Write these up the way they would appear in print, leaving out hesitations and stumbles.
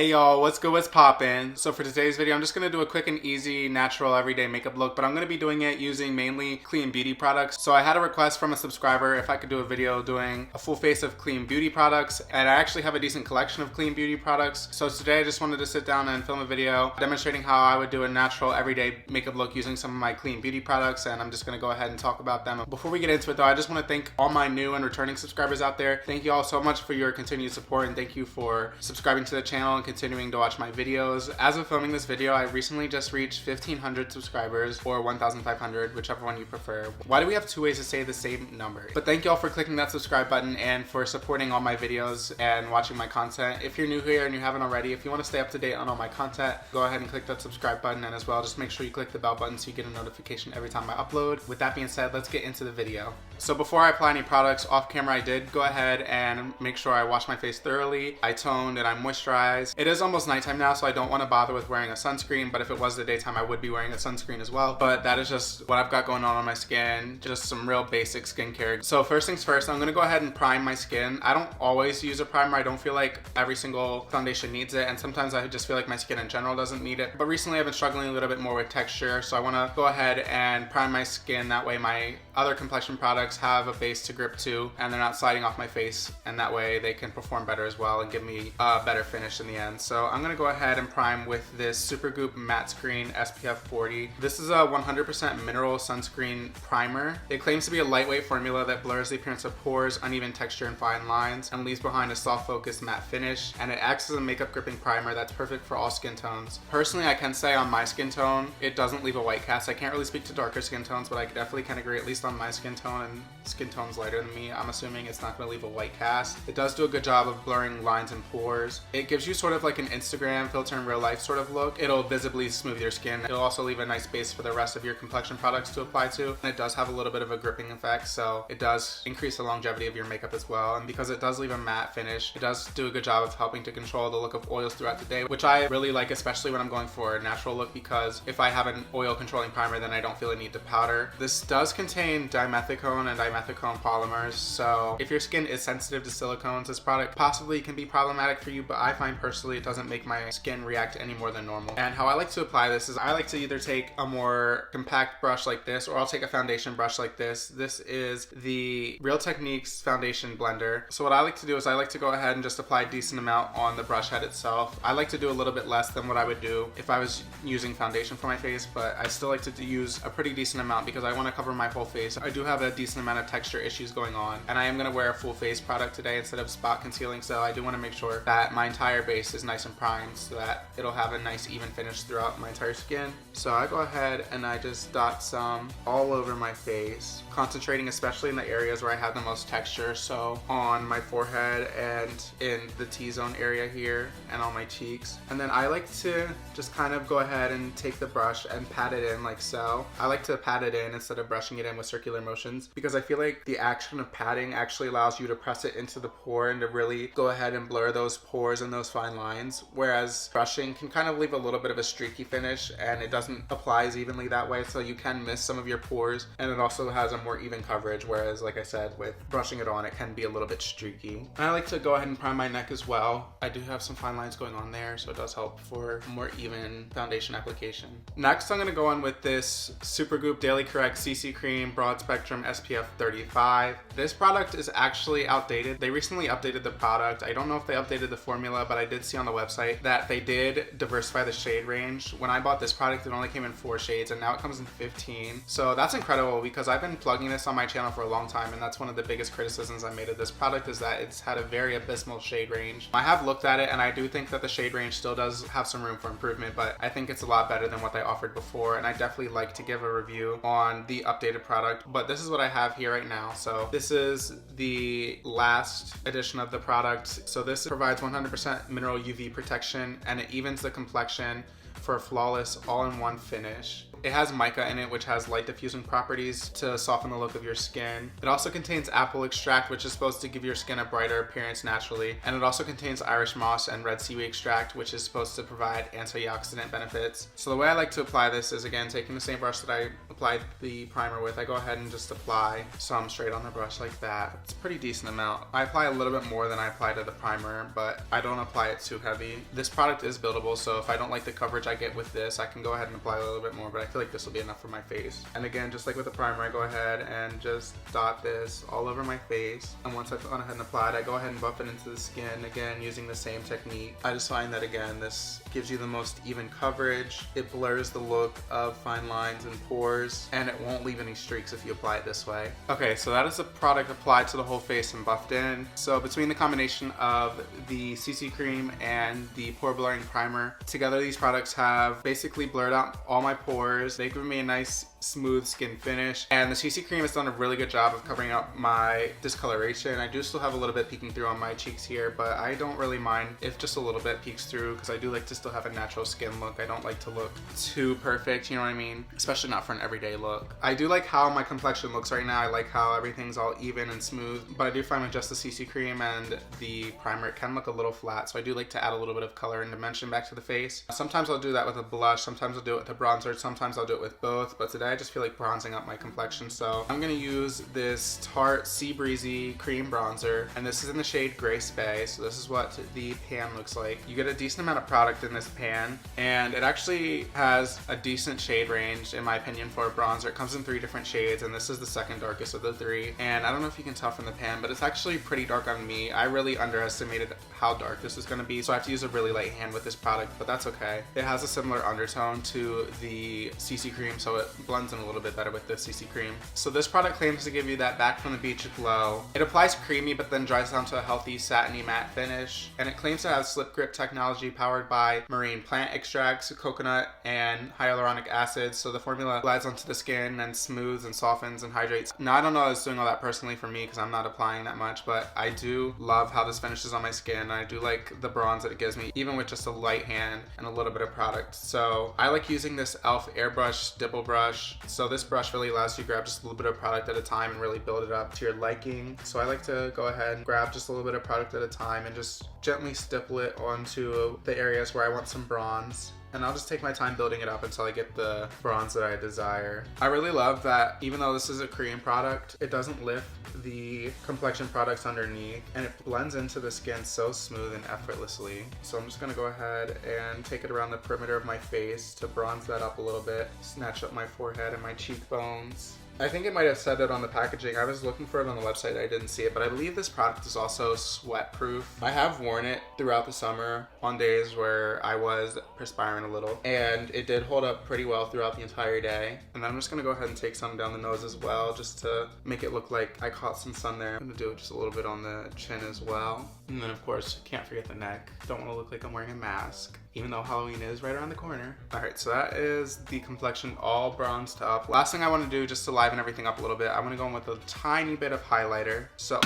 Hey y'all, what's good, what's poppin'? So for today's video, I'm just gonna do a quick and easy, natural, everyday makeup look, but I'm gonna be doing it using mainly clean beauty products. So I had a request from a subscriber if I could do a video doing a full face of clean beauty products, and I actually have a decent collection of clean beauty products. So today I just wanted to sit down and film a video demonstrating how I would do a natural, everyday makeup look using some of my clean beauty products, and I'm just gonna go ahead and talk about them. Before we get into it though, I just wanna thank all my new and returning subscribers out there. Thank you all so much for your continued support, and thank you for subscribing to the channel and continuing to watch my videos. As of filming this video, I recently just reached 1,500 subscribers, or 1,500, whichever one you prefer. Why do we have two ways to say the same number? But thank y'all for clicking that subscribe button and for supporting all my videos and watching my content. If you're new here and you haven't already, if you want to stay up to date on all my content, go ahead and click that subscribe button, and as well, just make sure you click the bell button so you get a notification every time I upload. With that being said, let's get into the video. So before I apply any products off camera, I did go ahead and make sure I wash my face thoroughly. I toned and I moisturized. It is almost nighttime now, so I don't want to bother with wearing a sunscreen, but if it was the daytime, I would be wearing a sunscreen as well. But that is just what I've got going on my skin, just some real basic skincare. So first things first, I'm gonna go ahead and prime my skin. I don't always use a primer. I don't feel like every single foundation needs it, and sometimes I just feel like my skin in general doesn't need it. But recently I've been struggling a little bit more with texture, so I want to go ahead and prime my skin. That way my other complexion products have a base to grip to, and they're not sliding off my face, and that way they can perform better as well and give me a better finish in the end. So I'm gonna go ahead and prime with this Supergoop Mattescreen SPF 40. This is a 100% mineral sunscreen primer. It claims to be a lightweight formula that blurs the appearance of pores, uneven texture, and fine lines, and leaves behind a soft focused matte finish, and it acts as a makeup gripping primer that's perfect for all skin tones. Personally, I can say on my skin tone, it doesn't leave a white cast. I can't really speak to darker skin tones, but I definitely can agree, at least on my skin tone, and skin tones lighter than me, I'm assuming it's not going to leave a white cast. It does do a good job of blurring lines and pores. It gives you sort of like an Instagram filter in real life sort of look. It'll visibly smooth your skin. It'll also leave a nice base for the rest of your complexion products to apply to. And it does have a little bit of a gripping effect, so it does increase the longevity of your makeup as well. And because it does leave a matte finish, it does do a good job of helping to control the look of oils throughout the day, which I really like, especially when I'm going for a natural look, because if I have an oil controlling primer, then I don't feel a need to powder. This does contain dimethicone and dimethicone polymers, so if your skin is sensitive to silicones, this product possibly can be problematic for you, but I find personally it doesn't make my skin react any more than normal. And how I like to apply this is I like to either take a more compact brush like this, or I'll take a foundation brush like this. This is the Real Techniques foundation blender. So what I like to do is I like to go ahead and just apply a decent amount on the brush head itself. I like to do a little bit less than what I would do if I was using foundation for my face, but I still like to use a pretty decent amount because I want to cover my whole face. I do have a decent amount of texture issues going on, and I am going to wear a full face product today instead of spot concealing, so I do want to make sure that my entire base is nice and primed so that it'll have a nice even finish throughout my entire skin. So I go ahead and I just dot some all over my face, concentrating especially in the areas where I have the most texture, so on my forehead and in the T-zone area here and on my cheeks. And then I like to just kind of go ahead and take the brush and pat it in like so. I like to pat it in instead of brushing it in with circular motions, because I feel like the action of patting actually allows you to press it into the pore and to really go ahead and blur those pores and those fine lines, whereas brushing can kind of leave a little bit of a streaky finish and it doesn't apply as evenly that way, so you can miss some of your pores, and it also has a more even coverage, whereas like I said, with brushing it on, it can be a little bit streaky. And I like to go ahead and prime my neck as well. I do have some fine lines going on there, so it does help for more even foundation application. Next, I'm going to go on with this Supergoop Daily Correct CC Cream Broad Spectrum SPF 35. This product is actually outdated. They recently updated the product. I don't know if they updated the formula, but I did see on the website that they did diversify the shade range. When I bought this product, it only came in 4 shades, and now it comes in 15. So that's incredible, because I've been plugging this on my channel for a long time, and that's one of the biggest criticisms I made of this product, is that it's had a very abysmal shade range. I have looked at it, and I do think that the shade range still does have some room for improvement, but I think it's a lot better than what they offered before, and I definitely like to give a review on the updated product. But this is what I have here right now. So this is the last edition of the product. So this provides 100% mineral UV protection, and it evens the complexion for a flawless all-in-one finish. It has mica in it, which has light diffusing properties to soften the look of your skin. It also contains apple extract, which is supposed to give your skin a brighter appearance naturally. And it also contains Irish moss and red seaweed extract, which is supposed to provide antioxidant benefits. So the way I like to apply this is, again, taking the same brush that I applied the primer with, I go ahead and just apply some straight on the brush like that. It's a pretty decent amount. I apply a little bit more than I apply to the primer, but I don't apply it too heavy. This product is buildable, so if I don't like the coverage I get with this, I can go ahead and apply a little bit more, but I feel like this will be enough for my face. And again, just like with the primer, I go ahead and just dot this all over my face. And once I've gone ahead and applied, I go ahead and buff it into the skin, again, using the same technique. I just find that, again, this gives you the most even coverage. It blurs the look of fine lines and pores, and it won't leave any streaks if you apply it this way. Okay, so that is the product applied to the whole face and buffed in. So between the combination of the CC cream and the pore blurring primer, together these products have basically blurred out all my pores. They've given me a nice smooth skin finish, and the CC cream has done a really good job of covering up my discoloration. I do still have a little bit peeking through on my cheeks here, but I don't really mind if just a little bit peeks through, because I do like to still have a natural skin look. I don't like to look too perfect, you know what I mean? Especially not for an everyday look. I do like how my complexion looks right now. I like how everything's all even and smooth, but I do find with just the CC cream and the primer, it can look a little flat, so I do like to add a little bit of color and dimension back to the face. Sometimes I'll do that with a blush, sometimes I'll do it with a bronzer, sometimes I'll do it with both, but today I just feel like bronzing up my complexion, so I'm gonna use this Tarte Sea Breezy cream bronzer, and this is in the shade Gray Spay. So this is what the pan looks like. You get a decent amount of product in this pan, and it actually has a decent shade range, in my opinion, for a bronzer. It comes in 3 different shades, and this is the second darkest of the 3, and I don't know if you can tell from the pan, but it's actually pretty dark on me. I really underestimated how dark this is gonna be, so I have to use a really light hand with this product, but that's okay. It has a similar undertone to the CC cream, so it blends in a little bit better with the CC cream. So this product claims to give you that back from the beach glow. It applies creamy, but then dries down to a healthy satiny matte finish, and it claims to have slip grip technology powered by marine plant extracts, coconut, and hyaluronic acid, so the formula glides onto the skin and smooths and softens and hydrates. Now, I don't know if it's doing all that personally for me, because I'm not applying that much, but I do love how this finishes on my skin. I do like the bronze that it gives me, even with just a light hand and a little bit of product. So I like using this e.l.f. airbrush dibble brush. So this brush really allows you to grab just a little bit of product at a time and really build it up to your liking. So I like to go ahead and grab just a little bit of product at a time and just gently stipple it onto the areas where I want some bronze. And I'll just take my time building it up until I get the bronze that I desire. I really love that even though this is a cream product, it doesn't lift the complexion products underneath, and it blends into the skin so smooth and effortlessly. So I'm just gonna go ahead and take it around the perimeter of my face to bronze that up a little bit, snatch up my forehead and my cheekbones. I think it might have said it on the packaging. I was looking for it on the website, I didn't see it, but I believe this product is also sweat proof. I have worn it throughout the summer on days where I was perspiring a little, and it did hold up pretty well throughout the entire day. And then I'm just gonna go ahead and take some down the nose as well, just to make it look like I caught some sun there. I'm gonna do just a little bit on the chin as well. And then of course, can't forget the neck. Don't wanna look like I'm wearing a mask, even though Halloween is right around the corner. All right, so that is the complexion all bronzed up. Last thing I wanna do, just to liven everything up a little bit, I wanna go in with a tiny bit of highlighter. So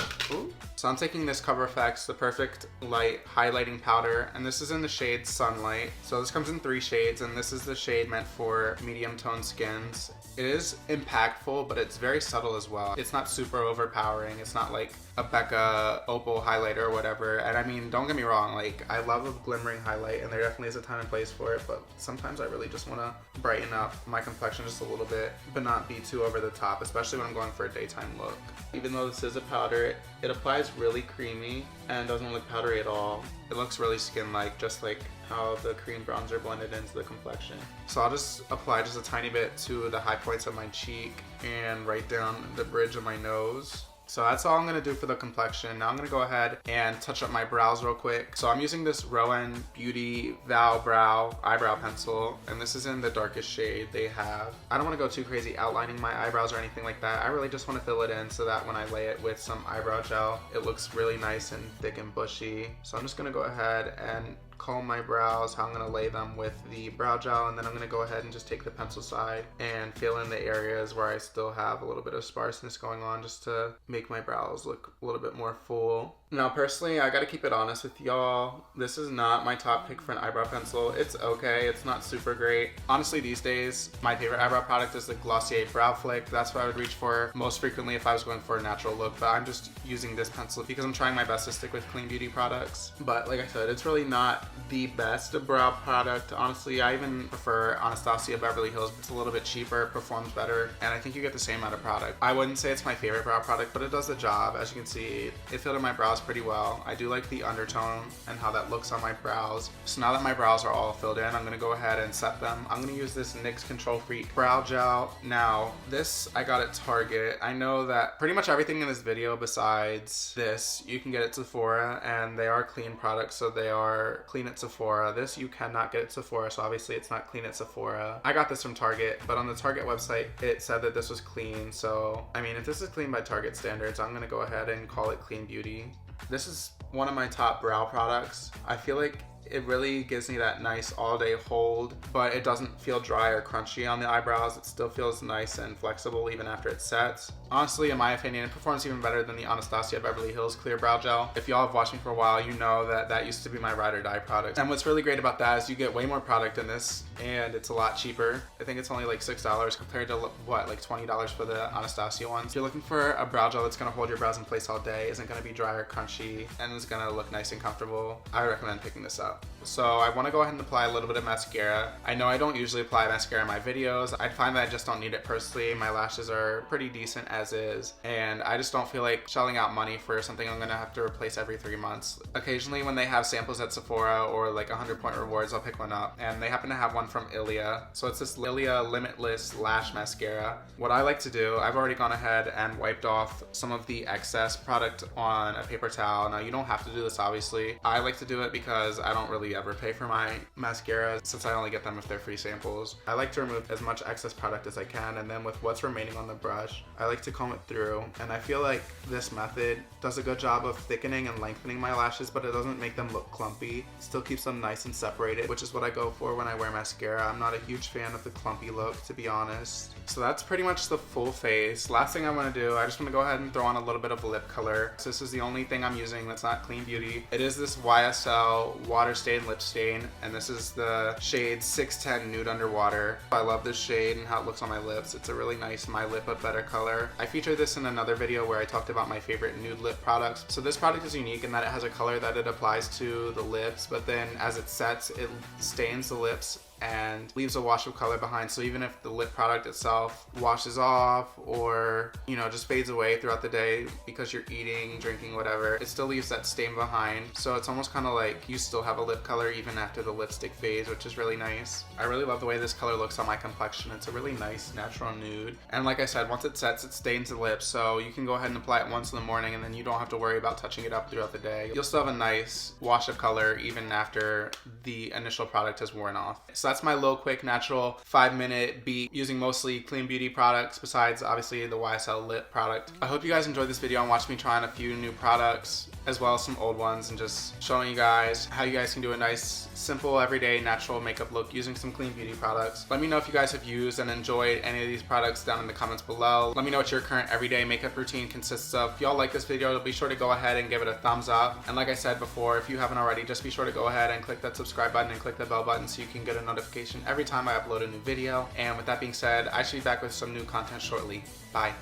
I'm taking this Coverfx, the Perfect Light Highlighting Powder, and this is in the shade Sunlight. So this comes in 3 shades, and this is the shade meant for medium toned skins. It is impactful, but it's very subtle as well. It's not super overpowering. It's not like a Becca Opal highlighter or whatever. And I mean, don't get me wrong, like I love a glimmering highlight, and there definitely is a time and place for it, but sometimes I really just want to brighten up my complexion just a little bit, but not be too over the top, especially when I'm going for a daytime look. Even though this is a powder, it applies really creamy and doesn't look powdery at all. It looks really skin-like, just like how the cream bronzer blended into the complexion. So I'll just apply just a tiny bit to the high points of my cheek and right down the bridge of my nose. So that's all I'm gonna do for the complexion. Now I'm gonna go ahead and touch up my brows real quick. So I'm using this Roen Beauty Vowbrow eyebrow pencil, and this is in the darkest shade they have. I don't wanna go too crazy outlining my eyebrows or anything like that. I really just wanna fill it in so that when I lay it with some eyebrow gel, it looks really nice and thick and bushy. So I'm just gonna go ahead and comb my brows, how I'm going to lay them with the brow gel, and then I'm going to go ahead and just take the pencil side and fill in the areas where I still have a little bit of sparseness going on, just to make my brows look a little bit more full. Now personally, I gotta keep it honest with y'all, this is not my top pick for an eyebrow pencil. It's okay, it's not super great. Honestly, these days, my favorite eyebrow product is the Glossier Brow Flick. That's what I would reach for most frequently if I was going for a natural look, but I'm just using this pencil because I'm trying my best to stick with clean beauty products. But like I said, it's really not the best brow product. Honestly, I even prefer Anastasia Beverly Hills. It's a little bit cheaper, performs better, and I think you get the same amount of product. I wouldn't say it's my favorite brow product, but it does the job. As you can see, it filled in my brows pretty well. I do like the undertone and how that looks on my brows. So now that my brows are all filled in, I'm gonna go ahead and set them. I'm gonna use this NYX Control Freak brow gel. Now, this I got at Target. I know that pretty much everything in this video besides this, you can get at Sephora, and they are clean products, so they are clean at Sephora. This you cannot get at Sephora, so obviously it's not clean at Sephora. I got this from Target, but on the Target website, it said that this was clean, so I mean, if this is clean by Target standards, I'm gonna go ahead and call it clean beauty. This is one of my top brow products. I feel like it really gives me that nice all day hold, but it doesn't feel dry or crunchy on the eyebrows. It still feels nice and flexible even after it sets. Honestly, in my opinion, it performs even better than the Anastasia Beverly Hills Clear Brow Gel. If y'all have watched me for a while, you know that that used to be my ride or die product. And what's really great about that is you get way more product in this, and it's a lot cheaper. I think it's only like $6 compared to what, like $20 for the Anastasia ones. If you're looking for a brow gel that's gonna hold your brows in place all day, isn't gonna be dry or crunchy, and is gonna look nice and comfortable, I recommend picking this up. So I wanna go ahead and apply a little bit of mascara. I know I don't usually apply mascara in my videos. I find that I just don't need it personally. My lashes are pretty decent as is, and I just don't feel like shelling out money for something I'm gonna have to replace every 3 months. Occasionally when they have samples at Sephora or like 100-point rewards, I'll pick one up, and they happen to have one from Ilia. So it's this Ilia Limitless Lash Mascara. What I like to do, I've already gone ahead and wiped off some of the excess product on a paper towel. Now you don't have to do this obviously. I like to do it because I don't really ever pay for my mascara since I only get them if they're free samples. I like to remove as much excess product as I can, and then with what's remaining on the brush, I like to comb it through, and I feel like this method does a good job of thickening and lengthening my lashes, but it doesn't make them look clumpy. It still keeps them nice and separated, which is what I go for when I wear mascara. I'm not a huge fan of the clumpy look, to be honest. So that's pretty much the full face. Last thing I want to do, I just want to go ahead and throw on a little bit of lip color. So this is the only thing I'm using that's not clean beauty. It is this YSL Water Stain Lip Stain, and this is the shade 610 Nude Underwater. I love this shade and how it looks on my lips. It's a really nice My Lip But Better color. I featured this in another video where I talked about my favorite nude lip products. So this product is unique in that it has a color that it applies to the lips, but then as it sets, it stains the lips and leaves a wash of color behind. So even if the lip product itself washes off or, you know, just fades away throughout the day because you're eating, drinking, whatever, it still leaves that stain behind. So it's almost kind of like you still have a lip color even after the lipstick fades, which is really nice. I really love the way this color looks on my complexion. It's a really nice natural nude. And like I said, once it sets, it stains the lips. So you can go ahead and apply it once in the morning, and then you don't have to worry about touching it up throughout the day. You'll still have a nice wash of color even after the initial product has worn off. So that's my little quick natural 5-minute beat using mostly clean beauty products besides obviously the YSL lip product. I hope you guys enjoyed this video and watched me trying a few new products as well as some old ones, and just showing you guys how you guys can do a nice, simple, everyday, natural makeup look using some clean beauty products. Let me know if you guys have used and enjoyed any of these products down in the comments below. Let me know what your current everyday makeup routine consists of. If y'all like this video, be sure to go ahead and give it a thumbs up. And like I said before, if you haven't already, just be sure to go ahead and click that subscribe button and click the bell button so you can get a notification every time I upload a new video. And with that being said, I should be back with some new content shortly. Bye.